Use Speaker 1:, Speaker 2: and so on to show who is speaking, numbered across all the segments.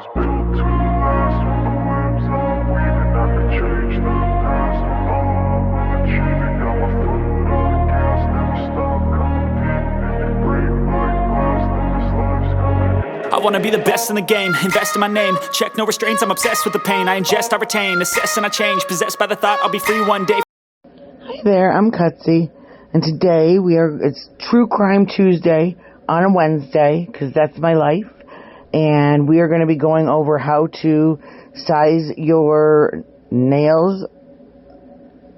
Speaker 1: was built to last. With the webs I'm weaving, I could change the past. With all I'm achieving, got my foot on the gas. Never stop competing. If you break my glass, then this life's gonna end.
Speaker 2: I wanna be the best in the game, invest in my name. Check no restraints, I'm obsessed with the pain. I ingest, I retain, assess and I change. Possessed by the thought I'll be free one day.
Speaker 3: Hi there, I'm Cutzy, and today it's True Crime Tuesday on a Wednesday, because that's my life, and we are going to be going over how to size your nails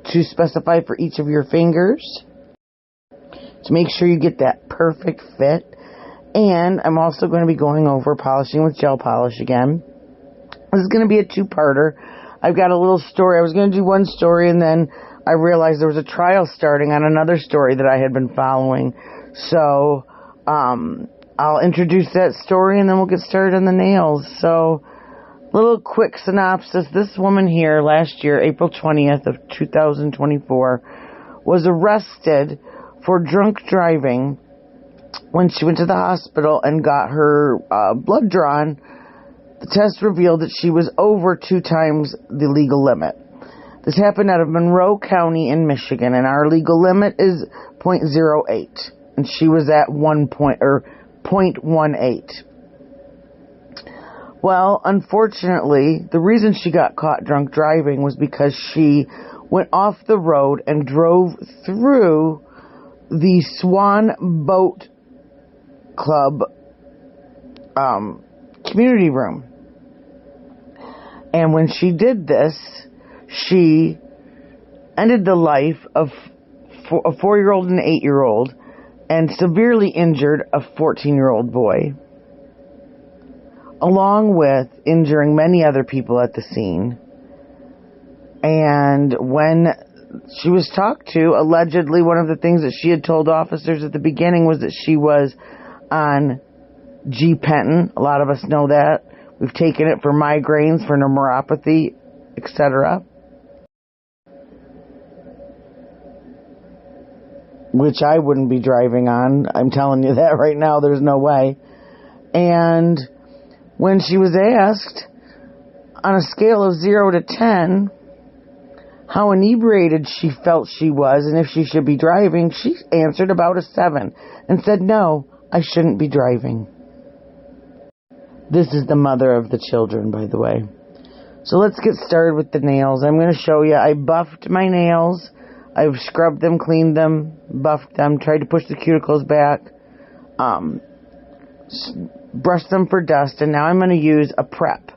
Speaker 3: to specify for each of your fingers to make sure you get that perfect fit. And I'm also going to be going over polishing with gel polish again. This is going to be a two-parter. I've got a little story. I was going to do one story, and then I realized there was a trial starting on another story that I had been following. So I'll introduce that story, and then we'll get started on the nails. So, little quick synopsis. This woman here last year, April 20th of 2024, was arrested for drunk driving when she went to the hospital and got her blood drawn. The test revealed that she was over 2 times the legal limit. This happened out of Monroe County in Michigan, and our legal limit is 0.08, and she was at 0.18. Well, unfortunately, the reason she got caught drunk driving was because she went off the road and drove through the Swan Boat Club community room. And when she did this, she ended the life of a 4-year-old and an 8-year-old and severely injured a 14-year-old boy, along with injuring many other people at the scene. And when she was talked to, allegedly one of the things that she had told officers at the beginning was that she was on G-Penton. A lot of us know that. We've taken it for migraines, for neuropathy, etc., which I wouldn't be driving on. I'm telling you that right now. There's no way. And when she was asked, on a scale of 0 to 10, how inebriated she felt she was and if she should be driving, she answered about a 7 and said, no, I shouldn't be driving. This is the mother of the children, by the way. So let's get started with the nails. I'm going to show you. I buffed my nails. I've scrubbed them, cleaned them, buffed them, tried to push the cuticles back, brushed them for dust, and now I'm going to use a prep.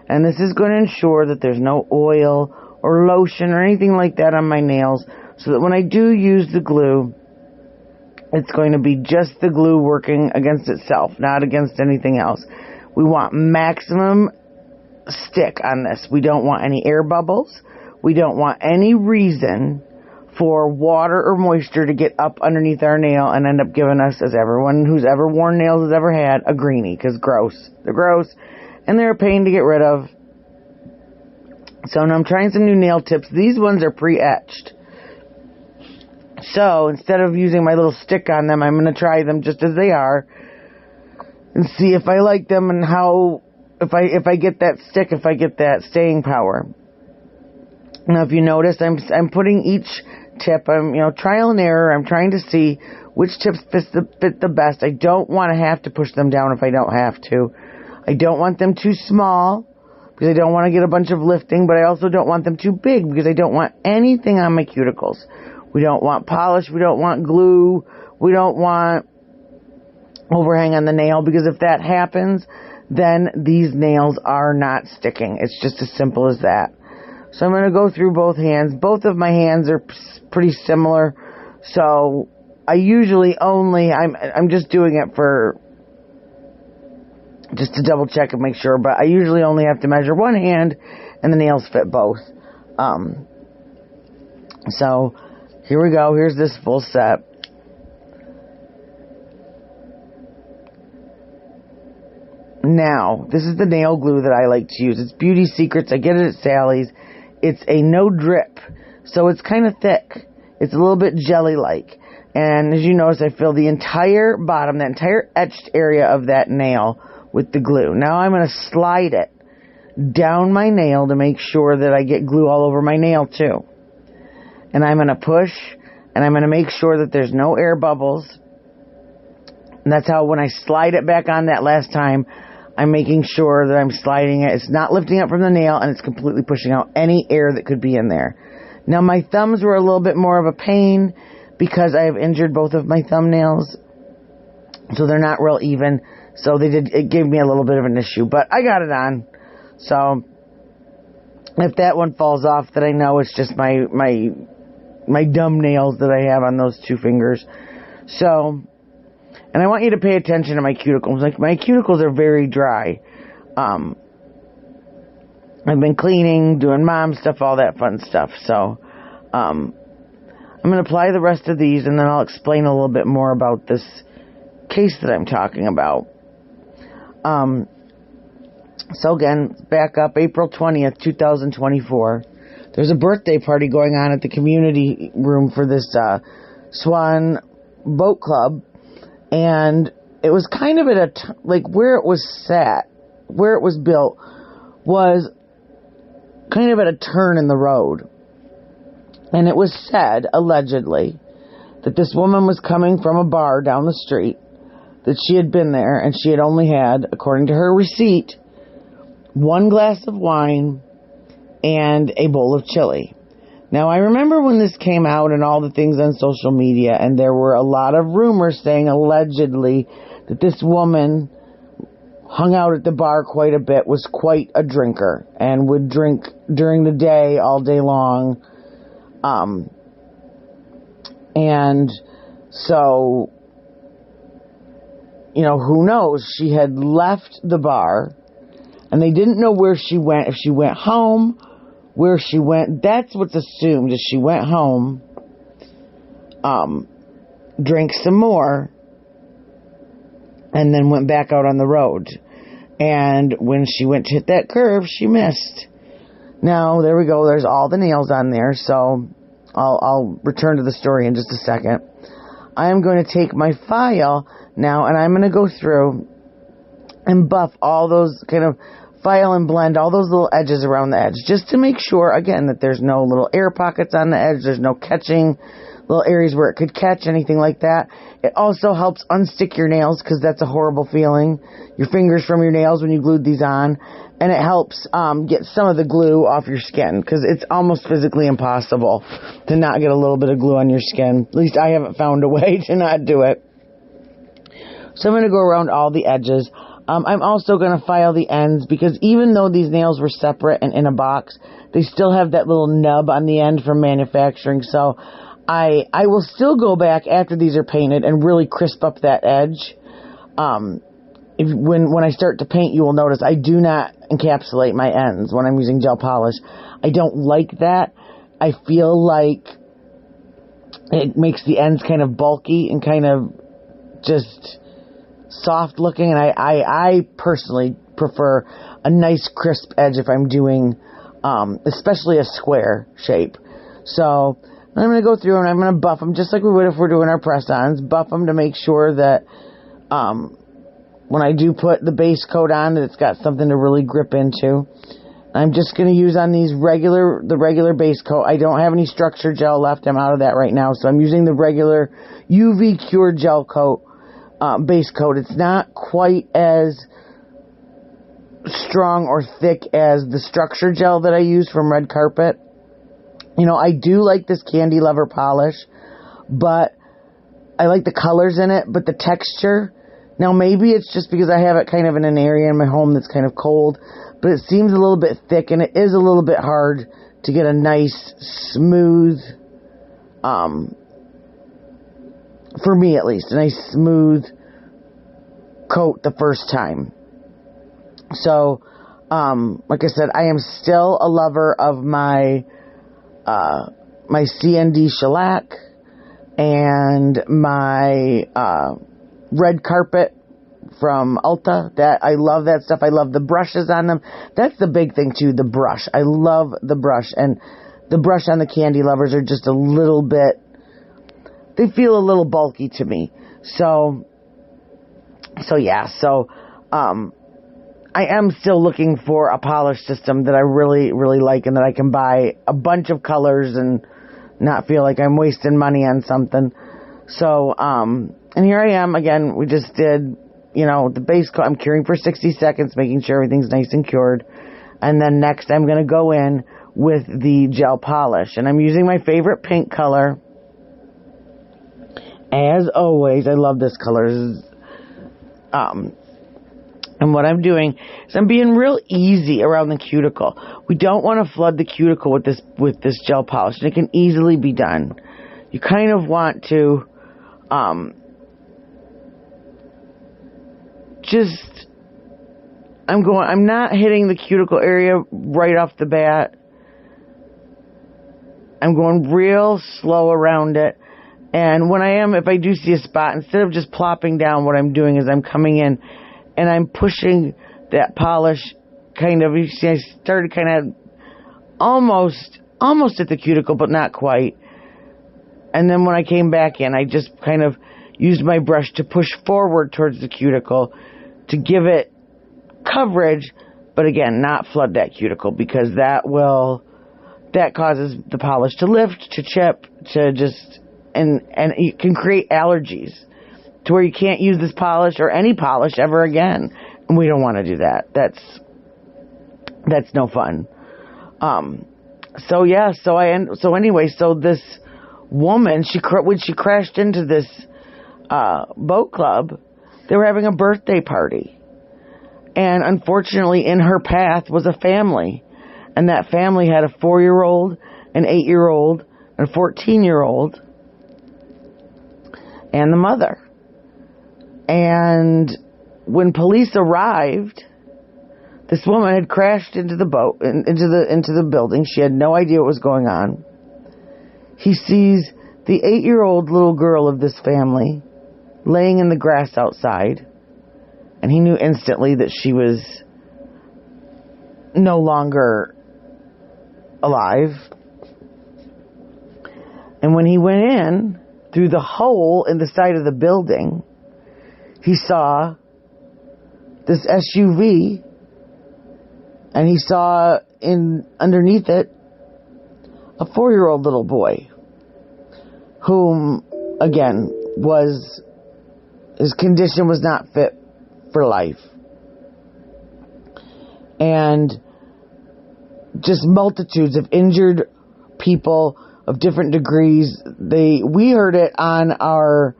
Speaker 3: And this is going to ensure that there's no oil or lotion or anything like that on my nails, so that when I do use the glue, it's going to be just the glue working against itself, not against anything else. We want maximum stick on this. We don't want any air bubbles. We don't want any reason for water or moisture to get up underneath our nail and end up giving us, as everyone who's ever worn nails has ever had, a greenie, because gross. They're gross, and they're a pain to get rid of. So now I'm trying some new nail tips. These ones are pre-etched. So instead of using my little stick on them, I'm going to try them just as they are and see if I like them and how, if I get that stick, if I get that staying power. Now, if you notice, I'm putting each tip, I'm trial and error. I'm trying to see which tips fit the best. I don't want to have to push them down if I don't have to. I don't want them too small because I don't want to get a bunch of lifting, but I also don't want them too big because I don't want anything on my cuticles. We don't want polish. We don't want glue. We don't want overhang on the nail, because if that happens, then these nails are not sticking. It's just as simple as that. So I'm going to go through both hands. Both of my hands are pretty similar. So I usually I'm just doing it for just to double check and make sure, but I usually only have to measure one hand and the nails fit both. So here we go. Here's this full set. Now, this is the nail glue that I like to use. It's Beauty Secrets. I get it at Sally's. It's a no drip, so it's kind of thick. It's a little bit jelly-like. And as you notice, I fill the entire bottom, that entire etched area of that nail with the glue. Now I'm going to slide it down my nail to make sure that I get glue all over my nail too. And I'm going to push, and I'm going to make sure that there's no air bubbles. And that's how when I slide it back on that last time, I'm making sure that I'm sliding it. It's not lifting up from the nail, and it's completely pushing out any air that could be in there. Now my thumbs were a little bit more of a pain because I have injured both of my thumbnails. So they're not real even. So it gave me a little bit of an issue, but I got it on. So if that one falls off, then I know it's just my dumb nails that I have on those two fingers. So, and I want you to pay attention to my cuticles. Like, my cuticles are very dry. I've been cleaning, doing mom stuff, all that fun stuff. So, I'm going to apply the rest of these, and then I'll explain a little bit more about this case that I'm talking about. So again, back up, April 20th, 2024. There's a birthday party going on at the community room for this Swan Boat Club. And it was kind of at where it was sat, where it was built, was kind of at a turn in the road. And it was said, allegedly, that this woman was coming from a bar down the street, that she had been there, and she had only had, according to her receipt, 1 glass of wine and a bowl of chili. Now, I remember when this came out and all the things on social media, and there were a lot of rumors saying, allegedly, that this woman hung out at the bar quite a bit, was quite a drinker, and would drink during the day, all day long. And so, who knows? She had left the bar, and they didn't know where she went, if she went home, where she went. That's what's assumed, is she went home, drank some more, and then went back out on the road. And when she went to hit that curve, she missed. Now, there we go. There's all the nails on there, so I'll return to the story in just a second. I am going to take my file now, and I'm going to go through and buff all those, kind of file and blend all those little edges around the edge, just to make sure, again, that there's no little air pockets on the edge, there's no catching, little areas where it could catch, anything like that. It also helps unstick your nails, because that's a horrible feeling, your fingers from your nails when you glued these on, and it helps get some of the glue off your skin, because it's almost physically impossible to not get a little bit of glue on your skin. At least I haven't found a way to not do it. So I'm going to go around all the edges. I'm also going to file the ends, because even though these nails were separate and in a box, they still have that little nub on the end from manufacturing. So I will still go back after these are painted and really crisp up that edge. When I start to paint, you will notice I do not encapsulate my ends when I'm using gel polish. I don't like that. I feel like it makes the ends kind of bulky and kind of just soft looking, and I personally prefer a nice crisp edge if I'm doing especially a square shape. So I'm going to go through and I'm going to buff them just like we would if we're doing our press-ons. Buff them to make sure that when I do put the base coat on, that it's got something to really grip into. I'm just going to use on these the regular base coat. I don't have any structure gel left. I'm out of that right now, so I'm using the regular UV Cure gel coat. Base coat. It's not quite as strong or thick as the structure gel that I use from Red Carpet. I do like this candy lover polish, but I like the colors in it, but the texture, now maybe it's just because I have it kind of in an area in my home that's kind of cold, but it seems a little bit thick, and it is a little bit hard to get a nice, smooth, for me at least, a nice smooth coat the first time. So, like I said, I am still a lover of my CND shellac and my Red Carpet from Ulta. That I love that stuff. I love the brushes on them. That's the big thing too, the brush. I love the brush, and the brush on the candy lovers are just a little bit, they feel a little bulky to me. So yeah. So, I am still looking for a polish system that I really, really like and that I can buy a bunch of colors and not feel like I'm wasting money on something. So, and here I am again. We just did, the base coat. I'm curing for 60 seconds, making sure everything's nice and cured. And then next I'm going to go in with the gel polish. And I'm using my favorite pink color. As always, I love this color. And what I'm doing is I'm being real easy around the cuticle. We don't want to flood the cuticle with this gel polish. And it can easily be done. You kind of want to I'm not hitting the cuticle area right off the bat. I'm going real slow around it. And if I do see a spot, instead of just plopping down, what I'm doing is I'm coming in and I'm pushing that polish you see, I started kind of almost at the cuticle, but not quite. And then when I came back in, I just kind of used my brush to push forward towards the cuticle to give it coverage, but again, not flood that cuticle, because that causes the polish to lift, to chip, to just, and it can create allergies to where you can't use this polish or any polish ever again. And we don't want to do that. That's no fun. So this woman, when she crashed into this boat club, they were having a birthday party. And unfortunately, in her path was a family. And that family had a 4-year-old, an 8-year-old, and a 14-year-old, and the mother. And when police arrived, this woman had crashed into the boat, into the building. She had no idea what was going on. He sees the 8-year-old little girl of this family laying in the grass outside, and he knew instantly that she was no longer alive. And when he went in through the hole in the side of the building, he saw this SUV, and he saw underneath it a 4-year-old little boy, whom, again, his condition was not fit for life. And just multitudes of injured people of different degrees. We heard it on our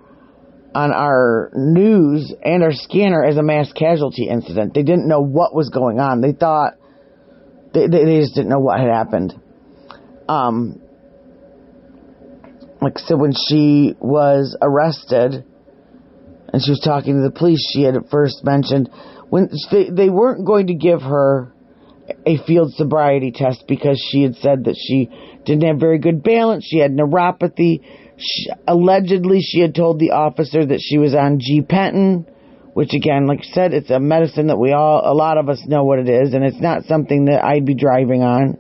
Speaker 3: news and our scanner as a mass casualty incident. They didn't know what was going on. They thought they just didn't know what had happened. Like I said, when she was arrested and she was talking to the police, she had at first mentioned when they weren't going to give her a field sobriety test because she had said that she didn't have very good balance. She had neuropathy. Allegedly, she had told the officer that she was on G-Penton, which again, like I said, it's a medicine that a lot of us know what it is, and it's not something that I'd be driving on,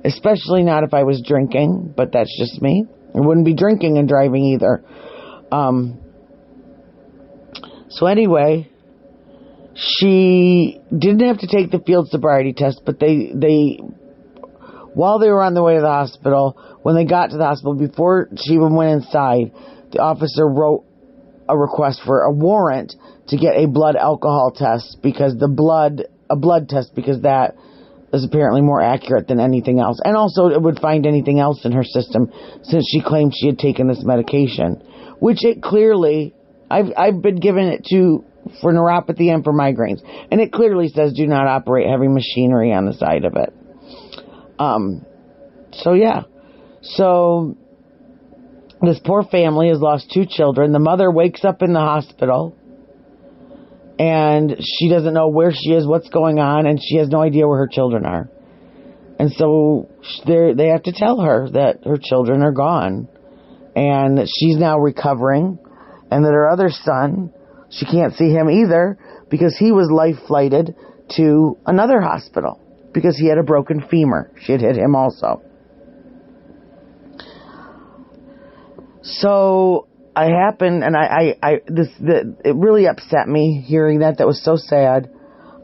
Speaker 3: especially not if I was drinking, but that's just me. I wouldn't be drinking and driving either. So anyway, she didn't have to take the field sobriety test, but they while they were on the way to the hospital, when they got to the hospital, before she even went inside, the officer wrote a request for a warrant to get a blood alcohol test, because a blood test, because that is apparently more accurate than anything else. And also it would find anything else in her system, since she claimed she had taken this medication, which it clearly, I've been given it for neuropathy and for migraines, and it clearly says do not operate heavy machinery on the side of it. So this poor family has lost 2 children. The mother wakes up in the hospital, and she doesn't know where she is, what's going on, and she has no idea where her children are. And so they have to tell her that her children are gone, and that she's now recovering, and that her other son, she can't see him either, because he was life-flighted to another hospital because he had a broken femur. She had hit him also. So it really upset me hearing that. That was so sad.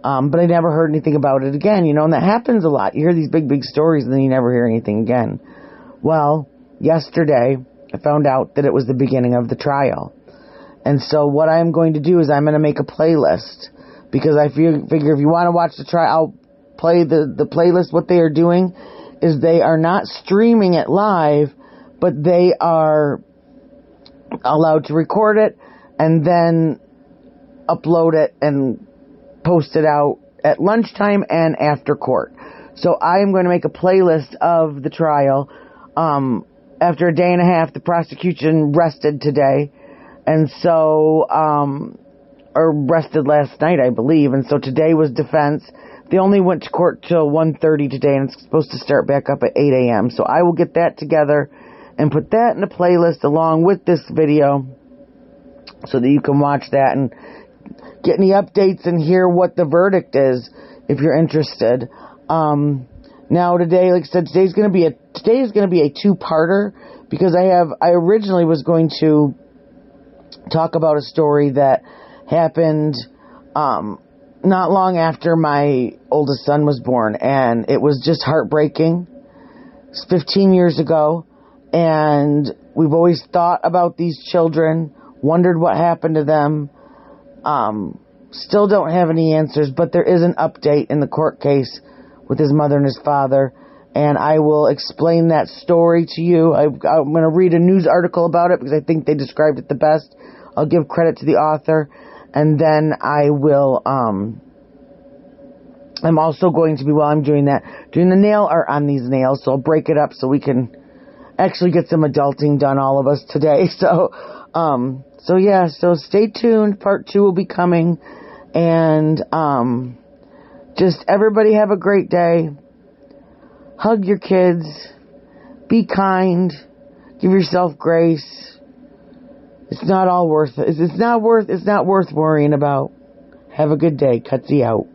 Speaker 3: But I never heard anything about it again, and that happens a lot. You hear these big stories and then you never hear anything again. Well, yesterday I found out that it was the beginning of the trial. And so what I'm going to do is I'm going to make a playlist, because I figure if you want to watch the trial, I'll play the playlist. What they are doing is they are not streaming it live, but they are allowed to record it and then upload it and post it out at lunchtime and after court. So I am going to make a playlist of the trial. After a day and a half, the prosecution rested today, and so, or rested last night, I believe, and so today was defense. They only went to court till 1:30 today, and it's supposed to start back up at 8 a.m. So I will get that together and put that in a playlist along with this video so that you can watch that and get any updates and hear what the verdict is if you're interested. Now today, like I said, today is going to be a two-parter, because I originally was going to talk about a story that happened not long after my oldest son was born, and it was just heartbreaking. It's 15 years ago, and we've always thought about these children, wondered what happened to them. Still don't have any answers, but there is an update in the court case with his mother and his father, and I will explain that story to you. I'm going to read a news article about it because I think they described it the best. I'll give credit to the author, and then I will, I'm also going to be, while I'm doing that, doing the nail art on these nails, so I'll break it up so we can actually get some adulting done, all of us, today. So stay tuned. Part 2 will be coming, and, just everybody have a great day. Hug your kids. Be kind. Give yourself grace. It's not worth worrying about. Have a good day. Cutzy out.